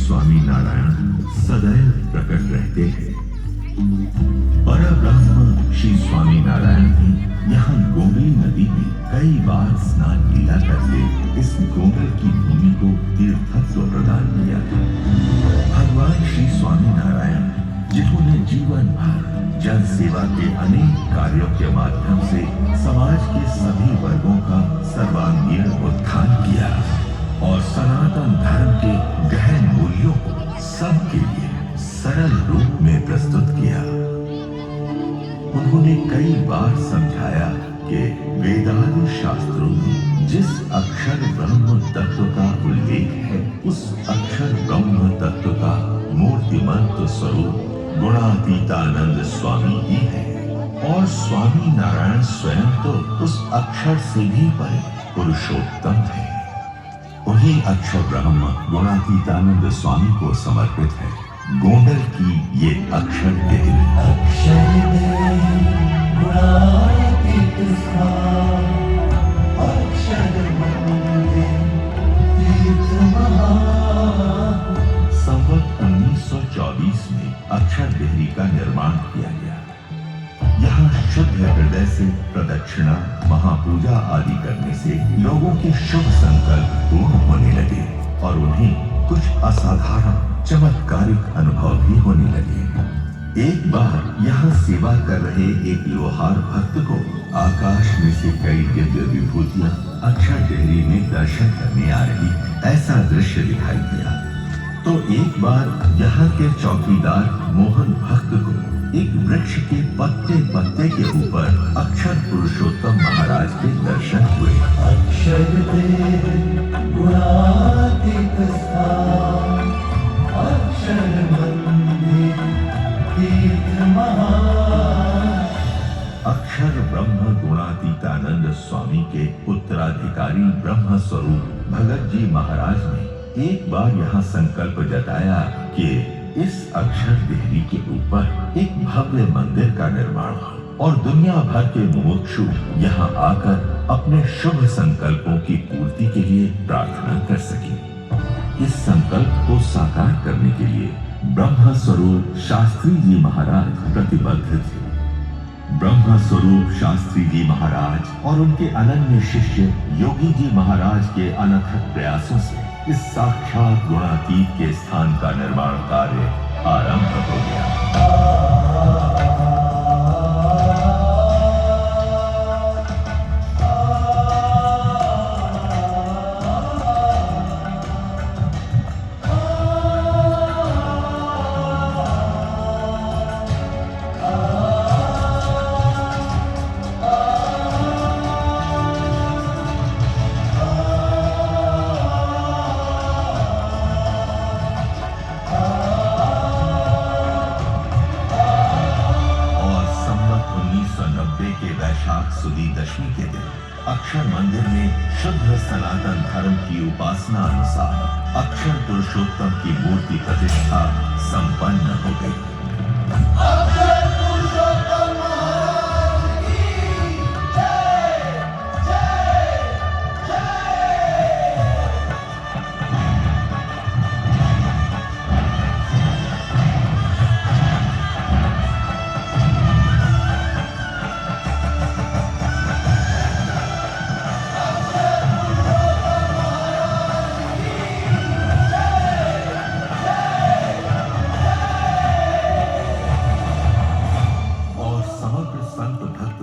स्वामी नारायण सदैव प्रकट रहते हैं। परब्रह्म श्री स्वामी नारायण भी यहाँ गोमती नदी में कई बार स्नान लीला करके इस गोंडल की भूमि को तीर्थत्व प्रदान किया। भगवान श्री स्वामी नारायण जिन्होंने जीवन भर जन सेवा के अनेक कार्यों के माध्यम से समाज के सभी वर्गों का सर्वांगीण उत्थान किया और सनातन धर्म के गहन मूल्यों को सबके लिए सरल रूप में प्रस्तुत किया। उन्होंने कई बार समझाया कि वेदांत शास्त्रों में जिस अक्षर ब्रह्म तत्व का उल्लेख है उस अक्षर ब्रह्म तत्व का मूर्तिमंत स्वरूप गुणातीतानंद स्वामी ही है और स्वामी नारायण स्वयं तो उस अक्षर से भी परे पुरुषोत्तम है। उन्हीं अक्षर ब्रह्म गुणातीतानंद स्वामी को समर्पित है गोंडल की ये अक्षर देवी। संवत 1924 में अक्षर देहरी का निर्माण किया गया। यहाँ शुद्ध हृदय से प्रदक्षिणा, महापूजा आदि करने से लोगों के शुभ संकल्प पूर्ण होने लगे और उन्हें कुछ असाधारण चमत्कारिक अनुभव भी होने लगे। एक बार यहाँ सेवा कर रहे एक लोहार भक्त को आकाश में से कई दिव्य विभूतियां अक्षर देहरी में दर्शन करने आ रही ऐसा दृश्य दिखाई दिया। तो एक बार यहाँ के चौकीदार मोहन भक्त को एक वृक्ष के पत्ते पत्ते के ऊपर अक्षर पुरुषोत्तम महाराज के दर्शन हुए। अक्षर अक्षर ब्रह्म गुणातीतानंद स्वामी के उत्तराधिकारी ब्रह्म स्वरूप भगत जी महाराज ने एक बार यहाँ संकल्प जताया कि इस अक्षर देहरी के ऊपर एक भव्य मंदिर का निर्माण हो और दुनिया भर के मुमुक्षु यहाँ आकर अपने शुभ संकल्पों की पूर्ति के लिए प्रार्थना कर सके। इस संकल्प को साकार करने के लिए ब्रह्म स्वरूप शास्त्री जी महाराज प्रतिबद्ध थे। ब्रह्म स्वरूप शास्त्री जी महाराज और उनके अनन्य शिष्य योगी जी महाराज के अनथक प्रयासों से इस साक्षात गुणातीत के स्थान का निर्माण कार्य आरंभ हो गया। सुदी दशमी के दिन अक्षर मंदिर में शुद्ध सनातन धर्म की उपासना अनुसार अक्षर पुरुषोत्तम की मूर्ति प्रतिष्ठा संपन्न हो गई।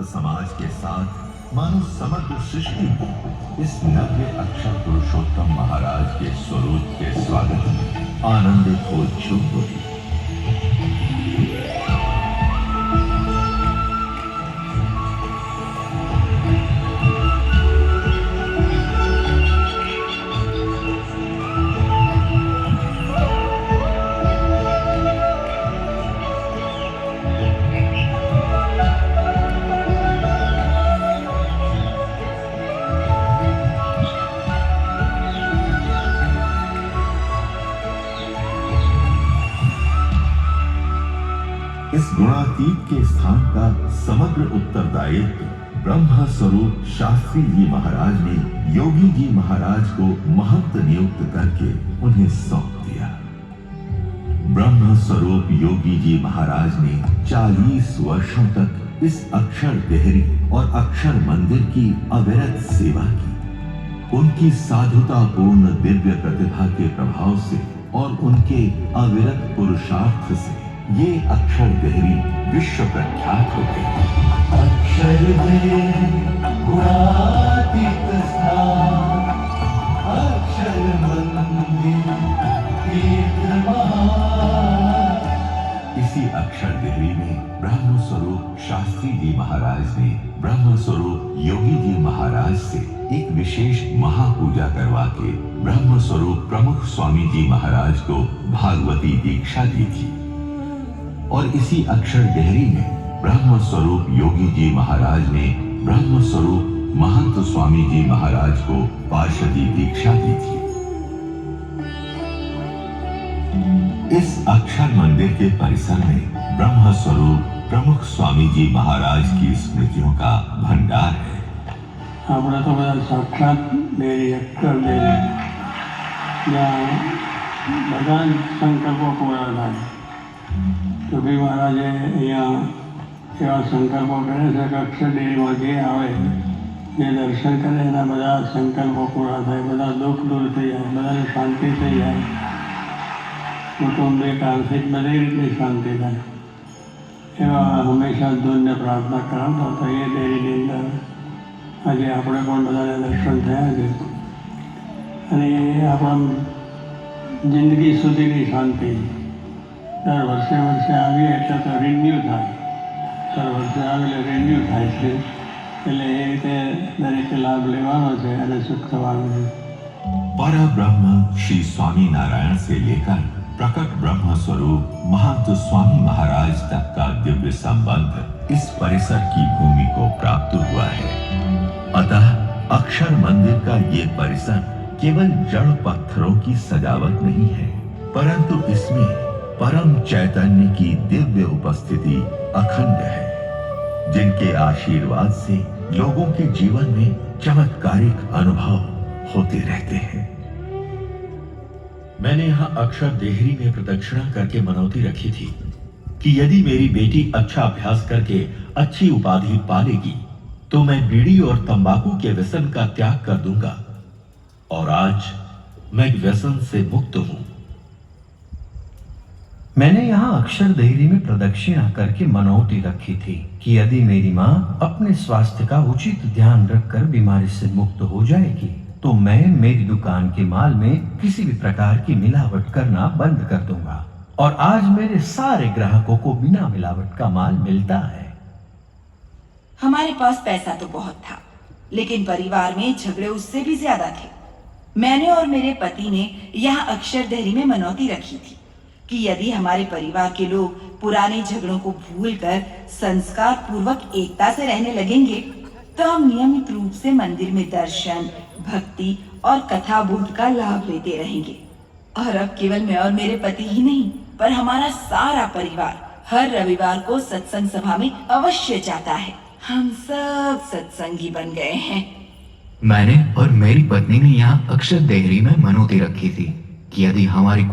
समाज के साथ मानो समग्र सृष्टि को इस नव्य अक्षर पुरुषोत्तम महाराज के स्वरूप के स्वागत में आनंदित हो छूट हुई। इस गुणातीत के स्थान का समग्र उत्तरदायित्व ब्रह्म स्वरूप शास्त्री जी महाराज ने योगी जी महाराज को महंत नियुक्त करके उन्हें सौंप दिया। ब्रह्म स्वरूप योगी जी महाराज ने 40 वर्षों तक इस अक्षर देहरी और अक्षर मंदिर की अविरत सेवा की। उनकी साधुतापूर्ण दिव्य प्रतिभा के प्रभाव से और उनके अविरत पुरुषार्थ से ये अक्षर देहरी विश्व प्रख्यात हो गए। अक्षर देहरी गुणातीत स्थान, अक्षर मंदिर तीर्थ महान। इसी अक्षर देहरी में ब्रह्म स्वरूप शास्त्री जी महाराज ने ब्रह्म स्वरूप योगी जी महाराज से एक विशेष महापूजा करवा के ब्रह्म स्वरूप प्रमुख स्वामी जी महाराज को भागवती दीक्षा दी थी। और इसी अक्षर देहरी में ब्रह्म स्वरूप योगी जी महाराज ने ब्रह्म स्वरूप महंत स्वामी जी महाराज को पार्षदी दीक्षा दी थी। इस अक्षर मंदिर के परिसर में ब्रह्म स्वरूप प्रमुख स्वामी जी महाराज की स्मृतियों का भंडार है। આપણે તો બધા સાક્ષાત દેરી અક્ષર દેરી જ્યાં બધા જ સંકલ્પો પૂરા થાય। યોગી મહારાજે અહીંયા એવા સંકલ્પો કરે છે કે અક્ષર દેરીમાં જે આવે જે દર્શન કરે એના બધા સંકલ્પો પૂરા થાય, બધા દુઃખ દૂર થઈ જાય, બધાને શાંતિ થઈ જાય, કુટુંબિક આર્થિક બધી રીતની શાંતિ થાય। એવા હંમેશા ધૂનને પ્રાર્થના કરાવતા હતા। એ દેરીની અંદર આજે આપણે પણ બધાને દર્શન થયા છે અને આપણા જિંદગી સુધીની શાંતિ દર વર્ષે આવીએ એટલે તો રિન્યુ થાય, દર વર્ષે આવે એટલે રિન્યુ થાય છે, એટલે એ રીતે દરેકે લાભ લેવાનો છે અને સુખ થવાનું છે। पर ब्रह्म श्री स्वामी नारायण से लेकर प्रकट ब्रह्म स्वरूप महंत स्वामी महाराज तक का दिव्य संबंध इस परिसर की भूमि को प्राप्त हुआ है। अतः अक्षर मंदिर का ये परिसर केवल जड़ पत्थरों की सजावट नहीं है, परंतु इसमें परम चैतन्य की दिव्य उपस्थिति अखंड है, जिनके आशीर्वाद से लोगों के जीवन में चमत्कारिक अनुभव होते रहते हैं। मैंने यहाँ अक्षर देहरी में प्रदक्षिणा करके मनौती रखी थी कि यदि मेरी बेटी अच्छा अभ्यास करके अच्छी उपाधि पा लेगी तो मैं बीड़ी और तंबाकू के व्यसन का त्याग कर दूंगा, और आज मैं व्यसन से मुक्त हूं। मैंने यहाँ अक्षर देहरी में प्रदक्षिणा करके मनौती रखी थी कि यदि मेरी माँ अपने स्वास्थ्य का उचित ध्यान रखकर बीमारी से मुक्त हो जाएगी तो मैं मेरी दुकान के माल में किसी भी प्रकार की मिलावट करना बंद कर दूंगा, और आज मेरे सारे ग्राहकों को बिना मिलावट का माल मिलता है। हमारे पास पैसा तो बहुत था, लेकिन परिवार में झगड़े उससे भी ज्यादा थे। मैंने और मेरे पति ने यहाँ अक्षर देहरी में मनौती रखी थी कि यदि हमारे परिवार के लोग पुराने झगड़ों को भूलकर संस्कार पूर्वक एकता से रहने लगेंगे तो हम नियमित रूप से मंदिर में दर्शन, भक्ति और कथा बोध का लाभ लेते रहेंगे। और अब केवल मैं और मेरे पति ही नहीं, पर हमारा सारा परिवार हर रविवार को सत्संग सभा में अवश्य जाता है। हम सब सत्संगी बन गए हैं। मैंने और मेरी पत्नी ने यहाँ अक्षर देहरी में मनौती रखी थी कि यदि हमारी